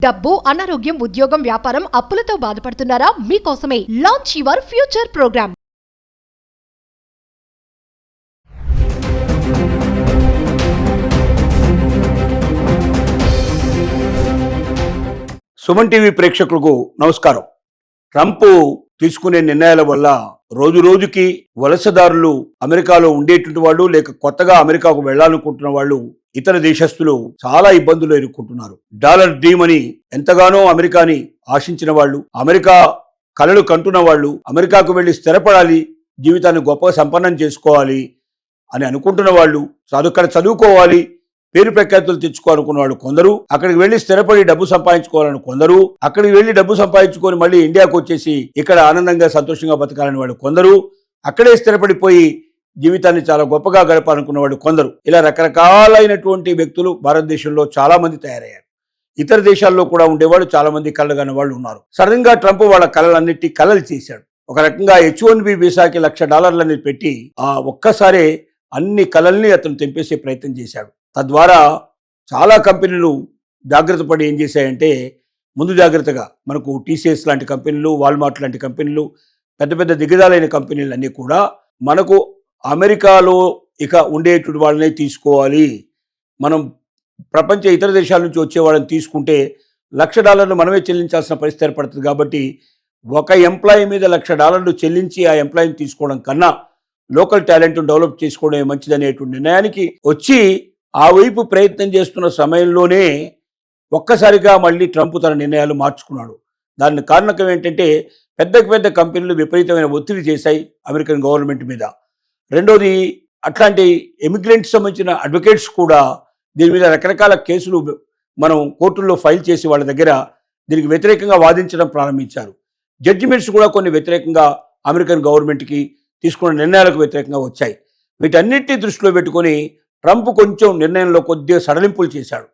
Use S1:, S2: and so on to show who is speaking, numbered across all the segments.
S1: డబ్బు, అనారోగ్యం, ఉద్యోగం, వ్యాపారం, అప్పులతో బాధపడుతున్నారా? మీకోసమే launch your future program.
S2: Suman TV ప్రేక్షకులకు నమస్కారం. ట్రంప్ తీసుకునే నిర్ణయాల వల్ల రోజు రోజుకి వలసదారులు, అమెరికాలో ఉండేటువంటి వాళ్ళు లేక కొత్తగా అమెరికాకు వెళ్లాలనుకుంటున్న వాళ్ళు, ఇతర దేశస్తులు చాలా ఇబ్బందులు ఎదుర్కొంటున్నారు. డాలర్ డ్రీమ్ అని ఎంతగానో అమెరికాని ఆశించిన వాళ్ళు, అమెరికా కలలు కంటున్న వాళ్ళు, అమెరికాకు వెళ్లి స్థిరపడాలి, జీవితాన్ని గొప్పగా సంపన్నం చేసుకోవాలి అని అనుకుంటున్న వాళ్ళు, అక్కడ చదువుకోవాలి, పేరు ప్రఖ్యాతులు తెచ్చుకోవాలనుకున్న వాళ్ళు కొందరు, అక్కడికి వెళ్లి స్థిరపడి డబ్బు సంపాదించుకోవాలని కొందరు, అక్కడికి వెళ్లి డబ్బు సంపాదించుకొని మళ్ళీ ఇండియాకు వచ్చేసి ఇక్కడ ఆనందంగా సంతోషంగా బతకాలని వాళ్ళు కొందరు, అక్కడే స్థిరపడిపోయి జీవితాన్ని చాలా గొప్పగా గడపాలనుకున్న వాళ్ళు కొందరు. ఇలా రకరకాలైనటువంటి వ్యక్తులు భారతదేశంలో చాలా మంది తయారయ్యారు. ఇతర దేశాల్లో కూడా ఉండేవాళ్ళు చాలా మంది కళ్ళగాని వాళ్ళు ఉన్నారు. సడన్ గా ట్రంప్ వాళ్ళ కళలన్నిటి కళలు చేశాడు. ఒక రకంగా H1B వీసాకి $1,00,000 పెట్టి ఒక్కసారే అన్ని కళల్ని అతను తెంపేసే ప్రయత్నం చేశాడు. తద్వారా చాలా కంపెనీలు జాగ్రత్త పడి ఏం చేశాయంటే, ముందు జాగ్రత్తగా మనకు TCS లాంటి కంపెనీలు, వాల్మార్ట్ లాంటి కంపెనీలు, పెద్ద పెద్ద దిగ్గజాలైన కంపెనీలు అన్నీ కూడా మనకు అమెరికాలో ఇక ఉండేటువంటి వాళ్ళనే తీసుకోవాలి, మనం ప్రపంచ ఇతర దేశాల నుంచి వచ్చే వాళ్ళని తీసుకుంటే $1,00,000 మనమే చెల్లించాల్సిన పరిస్థితి ఏర్పడుతుంది. కాబట్టి ఒక ఎంప్లాయీ మీద $1,00,000 చెల్లించి ఆ ఎంప్లాయీని తీసుకోవడం కన్నా లోకల్ టాలెంట్ను డెవలప్ చేసుకోవడమే మంచిదనేటువంటి నిర్ణయానికి వచ్చి ఆ వైపు ప్రయత్నం చేస్తున్న సమయంలోనే ఒక్కసారిగా మళ్ళీ ట్రంప్ తన నిర్ణయాలు మార్చుకున్నాడు. దాని కారణం ఏంటంటే, పెద్ద కంపెనీలు విపరీతమైన ఒత్తిడి చేశాయి అమెరికన్ గవర్నమెంట్ మీద. రెండోది, అట్లాంటి ఎమిగ్రెంట్స్ సంబంధించిన అడ్వకేట్స్ కూడా దీని మీద రకరకాల కేసులు మనం కోర్టుల్లో ఫైల్ చేసి వాళ్ళ దగ్గర దీనికి వ్యతిరేకంగా వాదించడం ప్రారంభించారు. జడ్జిమెంట్స్ కూడా కొన్ని వ్యతిరేకంగా అమెరికన్ గవర్నమెంట్కి తీసుకున్న నిర్ణయాలకు వ్యతిరేకంగా వచ్చాయి. వీటన్నిటిని దృష్టిలో పెట్టుకొని ట్రంప్ కొంచెం నిర్ణయంలో కొద్దిగా సడలింపులు చేశాడు.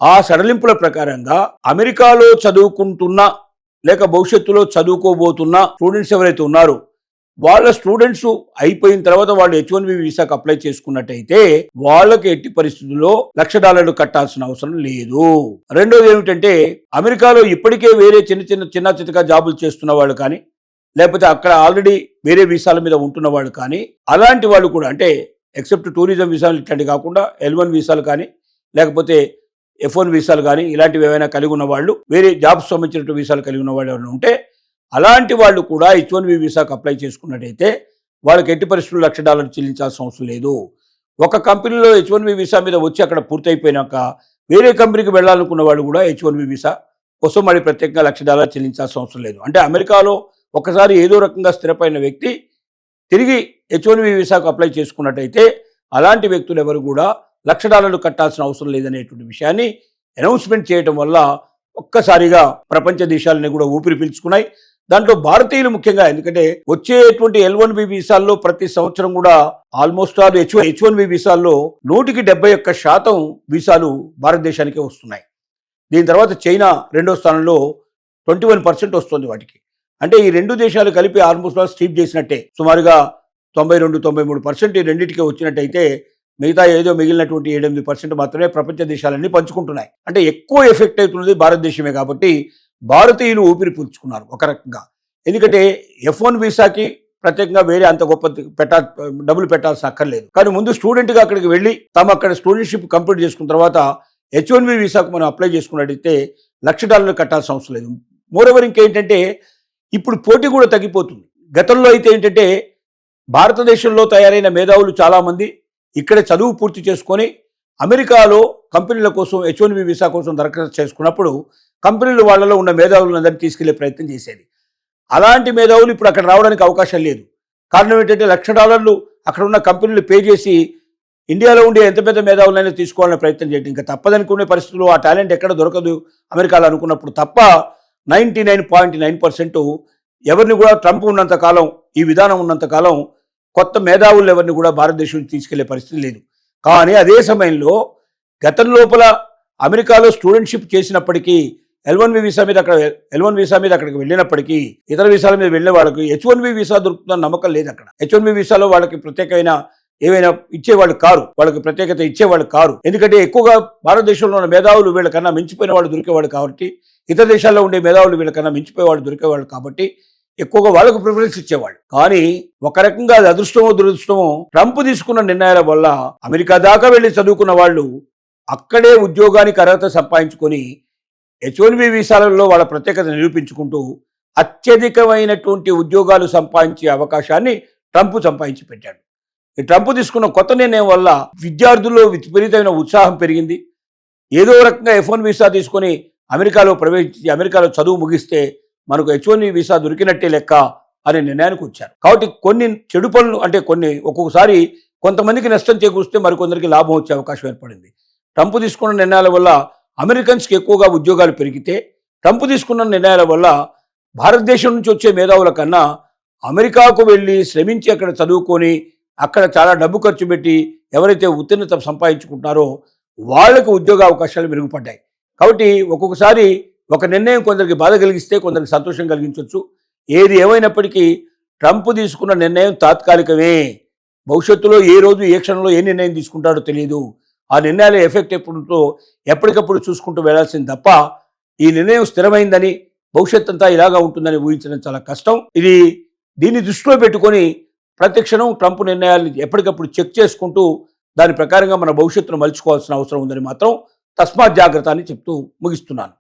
S2: ఆ సడలింపుల ప్రకారంగా అమెరికాలో చదువుకుంటున్న లేక భవిష్యత్తులో చదువుకోబోతున్న స్టూడెంట్స్ ఎవరైతే ఉన్నారో వాళ్ళ స్టూడెంట్స్ అయిపోయిన తర్వాత వాళ్ళు H1B వీసాకు అప్లై చేసుకున్నట్టయితే వాళ్ళకి ఎట్టి పరిస్థితుల్లో $1,00,000 కట్టాల్సిన అవసరం లేదు. రెండోది ఏమిటంటే, అమెరికాలో ఇప్పటికే వేరే చిన్న చితక జాబులు చేస్తున్న వాళ్ళు కానీ, లేకపోతే అక్కడ ఆల్రెడీ వేరే వీసాల మీద ఉంటున్న వాళ్ళు కానీ, అలాంటి వాళ్ళు కూడా, అంటే ఎక్సెప్ట్ టూరిజం వీసాలు ఇట్లాంటివి కాకుండా L1 వీసాలు కానీ లేకపోతే F1 వీసాలు కానీ ఇలాంటివి ఏమైనా కలిగి ఉన్న వాళ్ళు, వేరే జాబ్స్ సంబంధించిన వీసాలు కలిగి ఉన్న వాళ్ళు ఎవరైనా ఉంటే అలాంటి వాళ్ళు కూడా H1B వీసాకు అప్లై చేసుకున్నట్టయితే వాళ్ళకి ఎట్టి పరిస్థితుల్లో $1,00,000 చెల్లించాల్సిన అవసరం లేదు. ఒక కంపెనీలో H1B వీసా మీద వచ్చి అక్కడ పూర్తయిపోయినాక వేరే కంపెనీకి వెళ్ళాలనుకున్న వాళ్ళు కూడా H1B వీసా కోసం మళ్ళీ ప్రత్యేకంగా $1,00,000 చెల్లించాల్సిన అవసరం లేదు. అంటే అమెరికాలో ఒకసారి ఏదో రకంగా స్థిరపడిన వ్యక్తి తిరిగి H1B వీసాకు అప్లై చేసుకున్నట్టయితే అలాంటి వ్యక్తులు ఎవరు కూడా $1,00,000 కట్టాల్సిన అవసరం లేదనేటువంటి విషయాన్ని అనౌన్స్మెంట్ చేయడం వల్ల ఒక్కసారిగా ప్రపంచ దేశాలని కూడా ఊపిరి పీల్చుకున్నాయి. దాంట్లో భారతీయులు ముఖ్యంగా, ఎందుకంటే వచ్చేటువంటి L1B వీసాల్లో ప్రతి సంవత్సరం కూడా ఆల్మోస్ట్ ఆల్ H1B వీసాల్లో 171% వీసాలు భారతదేశానికే వస్తున్నాయి. దీని తర్వాత చైనా రెండో స్థానంలో 21% వస్తుంది వాటికి. అంటే ఈ రెండు దేశాలు కలిపి ఆల్మోస్ట్ ఆల్ స్టీప్ చేసినట్టే, సుమారుగా 92-93% ఈ రెండింటికి వచ్చినట్టయితే మిగతా ఏదో మిగిలినటువంటి 7-8% మాత్రమే ప్రపంచ దేశాలన్నీ పంచుకుంటున్నాయి. అంటే ఎక్కువ ఎఫెక్ట్ అవుతున్నది భారతదేశమే. కాబట్టి భారతీయులు ఊపిరి పీల్చుకున్నారు ఒక రకంగా. ఎందుకంటే F1 వీసాకి ప్రత్యేకంగా వేరే అంత గొప్ప డబ్బులు పెట్టాల్సిన అక్కర్లేదు. కానీ ముందు స్టూడెంట్గా అక్కడికి వెళ్ళి అక్కడ స్టూడెంట్షిప్ కంప్లీట్ చేసుకున్న తర్వాత H1B వీసాకు మనం అప్లై చేసుకున్నట్టయితే $1,00,000 కట్టాల్సిన అవసరం లేదు. మోరోవర్ ఇంకేంటంటే, ఇప్పుడు పోటీ కూడా తగ్గిపోతుంది. గతంలో అయితే ఏంటంటే, భారతదేశంలో తయారైన మేధావులు చాలామంది ఇక్కడ చదువు పూర్తి చేసుకొని అమెరికాలో కంపెనీల కోసం H1B వీసా కోసం దరఖాస్తు చేసుకున్నప్పుడు కంపెనీలు వాళ్ళలో ఉన్న మేధావులందరినీ తీసుకెళ్లే ప్రయత్నం చేసేది. అలాంటి మేధావులు ఇప్పుడు అక్కడ రావడానికి అవకాశం లేదు. కారణం ఏంటంటే, $1,00,000 అక్కడ ఉన్న కంపెనీలు పే చేసి ఇండియాలో ఉండే ఎంత పెద్ద మేధావులైనా తీసుకోవాలని ప్రయత్నం చేయడం ఇంకా తప్పదనుకునే పరిస్థితుల్లో ఆ టాలెంట్ ఎక్కడ దొరకదు అమెరికాలో అనుకున్నప్పుడు తప్ప 99.9% ఎవరిని కూడా ట్రంప్ ఉన్నంతకాలం, ఈ విధానం ఉన్నంతకాలం కొత్త మేధావులు ఎవరిని కూడా భారతదేశం తీసుకెళ్లే పరిస్థితి లేదు. కానీ అదే సమయంలో గతం లోపల అమెరికాలో స్టూడెంట్షిప్ చేసినప్పటికీ L1 వీసా మీద అక్కడికి వెళ్ళినప్పటికీ ఇతర వీసాల మీద వెళ్ళే వాళ్ళకి H1B వీసా దొరుకుతుందని నమ్మకం లేదు. అక్కడ H1B వీసాలో వాళ్ళకి ప్రత్యేకమైన ఏవైనా ఇచ్చేవాళ్ళు కారు, వాళ్ళకి ప్రత్యేకత ఇచ్చేవాళ్ళు కారు. ఎందుకంటే ఎక్కువగా భారతదేశంలో ఉన్న మేధావులు వీళ్ళకన్నా మించిపోయిన వాళ్ళు దొరికేవాళ్ళు కాబట్టి ఇతర దేశాల్లో ఉండే మేధావులు వీళ్ళకన్నా మించిపోయేవాళ్ళు దొరికేవాళ్ళు కాబట్టి ఎక్కువగా వాళ్ళకు ప్రిఫరెన్స్ ఇచ్చేవాళ్ళు. కానీ ఒక రకంగా అది అదృష్టమో దురదృష్టమో ట్రంప్ తీసుకున్న నిర్ణయాల వల్ల అమెరికా దాకా వెళ్ళి చదువుకున్న వాళ్ళు అక్కడే ఉద్యోగానికి అర్హత సంపాదించుకొని H-1B వీసాలలో వాళ్ళ ప్రత్యేకత నిరూపించుకుంటూ అత్యధికమైనటువంటి ఉద్యోగాలు సంపాదించే అవకాశాన్ని ట్రంప్ సంపాదించి పెట్టాడు. ఈ ట్రంప్ తీసుకున్న కొత్త నిర్ణయం వల్ల విద్యార్థుల్లో విపరీతమైన ఉత్సాహం పెరిగింది. ఏదో రకంగా F-1 వీసా తీసుకొని అమెరికాలో ప్రవేశించి అమెరికాలో చదువు ముగిస్తే మనకు H-1B వీసా దొరికినట్టే లెక్క అనే నిర్ణయానికి వచ్చారు. కాబట్టి కొన్ని చెడు పనులు అంటే ఒక్కొక్కసారి కొంతమందికి నష్టం చేకూరిస్తే మరికొందరికి లాభం వచ్చే అవకాశం ఏర్పడింది. ట్రంప్ తీసుకున్న నిర్ణయాల వల్ల అమెరికన్స్కి ఎక్కువగా ఉద్యోగాలు పెరిగితే, ట్రంప్ తీసుకున్న నిర్ణయాల వల్ల భారతదేశం నుంచి వచ్చే మేధావుల కన్నా అమెరికాకు వెళ్ళి శ్రమించి అక్కడ చదువుకొని అక్కడ చాలా డబ్బు ఖర్చు పెట్టి ఎవరైతే ఉత్తీర్ణత సంపాదించుకుంటున్నారో వాళ్లకు ఉద్యోగ అవకాశాలు మెరుగుపడ్డాయి. కాబట్టి ఒక్కొక్కసారి ఒక నిర్ణయం కొందరికి బాధ కలిగిస్తే కొందరికి సంతోషం కలిగించవచ్చు. ఏది ఏమైనప్పటికీ ట్రంప్ తీసుకున్న నిర్ణయం తాత్కాలికమే. భవిష్యత్తులో ఏ రోజు ఏ క్షణంలో ఏ నిర్ణయం తీసుకుంటాడో తెలియదు. ఆ నిర్ణయాల ఎఫెక్ట్ ఎప్పుడుంటో ఎప్పటికప్పుడు చూసుకుంటూ వెళ్లాల్సింది తప్ప ఈ నిర్ణయం స్థిరమైందని భవిష్యత్ అంతా ఇలాగా ఉంటుందని ఊహించడం చాలా కష్టం. దీన్ని దృష్టిలో పెట్టుకొని ప్రతి క్షణం ట్రంప్ నిర్ణయాన్ని ఎప్పటికప్పుడు చెక్ చేసుకుంటూ దాని ప్రకారంగా మన భవిష్యత్తును మలుచుకోవాల్సిన అవసరం ఉందని మాత్రం తస్మాత్ జాగ్రత్త అని చెప్తూ ముగిస్తున్నాను.